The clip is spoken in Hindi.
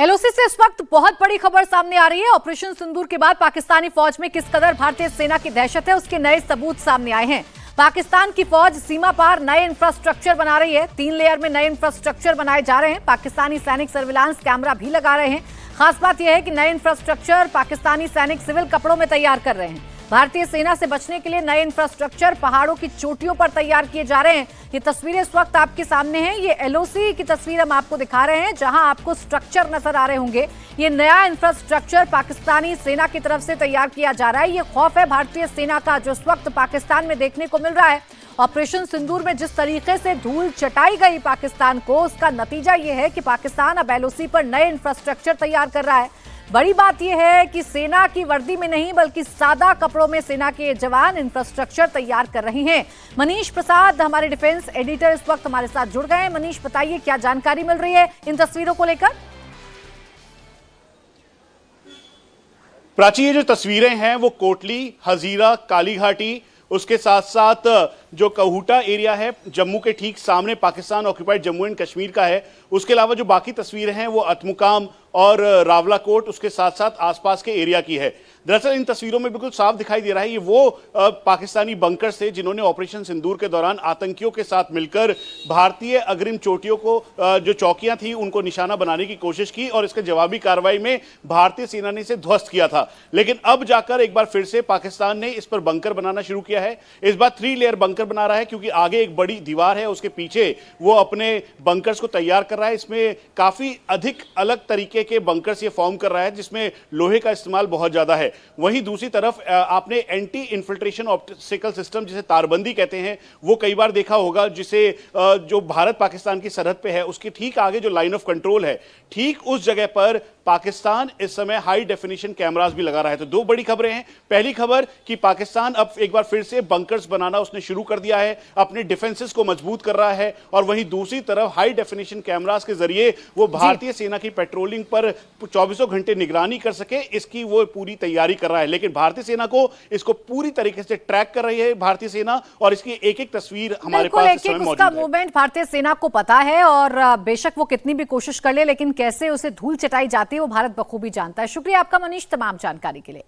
एलओसी से इस वक्त बहुत बड़ी खबर सामने आ रही है। ऑपरेशन सिंदूर के बाद पाकिस्तानी फौज में किस कदर भारतीय सेना की दहशत है, उसके नए सबूत सामने आए हैं। पाकिस्तान की फौज सीमा पार नए इंफ्रास्ट्रक्चर बना रही है। 3 लेयर में नए इंफ्रास्ट्रक्चर बनाए जा रहे हैं। पाकिस्तानी सैनिक सर्विलांस कैमरा भी लगा रहे हैं। खास बात यह है कि नए इंफ्रास्ट्रक्चर पाकिस्तानी सैनिक सिविल कपड़ों में तैयार कर रहे हैं। भारतीय सेना से बचने के लिए नए इंफ्रास्ट्रक्चर पहाड़ों की चोटियों पर तैयार किए जा रहे हैं। ये तस्वीरें इस वक्त आपके सामने हैं। ये एलओसी की तस्वीर हम आपको दिखा रहे हैं, जहां आपको स्ट्रक्चर नजर आ रहे होंगे। ये नया इंफ्रास्ट्रक्चर पाकिस्तानी सेना की तरफ से तैयार किया जा रहा है। ये खौफ है भारतीय सेना का, जो इस वक्त पाकिस्तान में देखने को मिल रहा है। ऑपरेशन सिंदूर में जिस तरीके से धूल चटाई गई पाकिस्तान को, उसका नतीजा ये है कि पाकिस्तान अब एलओसी पर नए इंफ्रास्ट्रक्चर तैयार कर रहा है। बड़ी बात यह है कि सेना की वर्दी में नहीं बल्कि सादा कपड़ों में सेना के जवान इंफ्रास्ट्रक्चर तैयार कर रहे हैं। मनीष प्रसाद हमारे डिफेंस एडिटर इस वक्त हमारे साथ जुड़ गए हैं। मनीष, बताइए क्या जानकारी मिल रही है इन तस्वीरों को लेकर। प्राची, ये जो तस्वीरें हैं वो कोटली, हजीरा, कालीघाटी, उसके साथ साथ जो कहूटा एरिया है जम्मू के ठीक सामने पाकिस्तान ऑक्यूपाइड जम्मू एंड कश्मीर का है। उसके अलावा जो बाकी तस्वीरें हैं वो अतमुकाम और रावलाकोट, उसके साथ साथ आसपास के एरिया की है। दरअसल इन तस्वीरों में बिल्कुल साफ दिखाई दे रहा है ये वो पाकिस्तानी बंकर्स थे जिन्होंने ऑपरेशन सिंदूर के दौरान आतंकियों के साथ मिलकर भारतीय अग्रिम चोटियों को, जो चौकियां थी, उनको निशाना बनाने की कोशिश की और इसके जवाबी कार्रवाई में भारतीय सेना ने इसे ध्वस्त किया था। लेकिन अब जाकर एक बार फिर से पाकिस्तान ने इस पर बंकर बनाना शुरू किया है। इस बार 3 लेयर बंकर बना रहा है, क्योंकि आगे एक बड़ी दीवार है, उसके पीछे वो अपने बंकर्स को तैयार कर रहा है। इसमें काफी अधिक अलग तरीके के बंकर्स ये फॉर्म कर रहा है, जिसमें लोहे का इस्तेमाल बहुत ज्यादा है। वहीं दूसरी तरफ आपने एंटी इन्फिल्ट्रेशन ऑप्टिकल सिस्टम, जिसे तारबंदी कहते हैं, वो कई बार देखा होगा, जिसे जो भारत पाकिस्तान की सरहद पे है उसके ठीक आगे जो लाइन ऑफ कंट्रोल है, ठीक उस जगह पर पाकिस्तान इस समय हाई डेफिनेशन कैमरास भी लगा रहा है। तो 2 बड़ी खबरें हैं। पहली खबर कि पाकिस्तान अब एक बार फिर से बंकर्स बनाना उसने शुरू कर दिया है, अपने डिफेंसेस को मजबूत कर रहा है। और वहीं दूसरी तरफ हाई डेफिनेशन कैमरास के जरिए वो भारतीय सेना की पेट्रोलिंग पर 24 घंटे निगरानी कर सके, इसकी वो पूरी तैयारी कर रहा है। लेकिन भारतीय सेना को इसको पूरी तरीके से ट्रैक कर रही है भारतीय सेना, और इसकी एक-एक तस्वीर हमारे पास इस समय मौजूद है। मूवमेंट भारतीय सेना को पता है, और बेशक वो कितनी भी कोशिश कर ले, लेकिन कैसे उसे धूल चटाई जाती है वो भारत बखूबी जानता है। शुक्रिया आपका मनीष, तमाम जानकारी के लिए।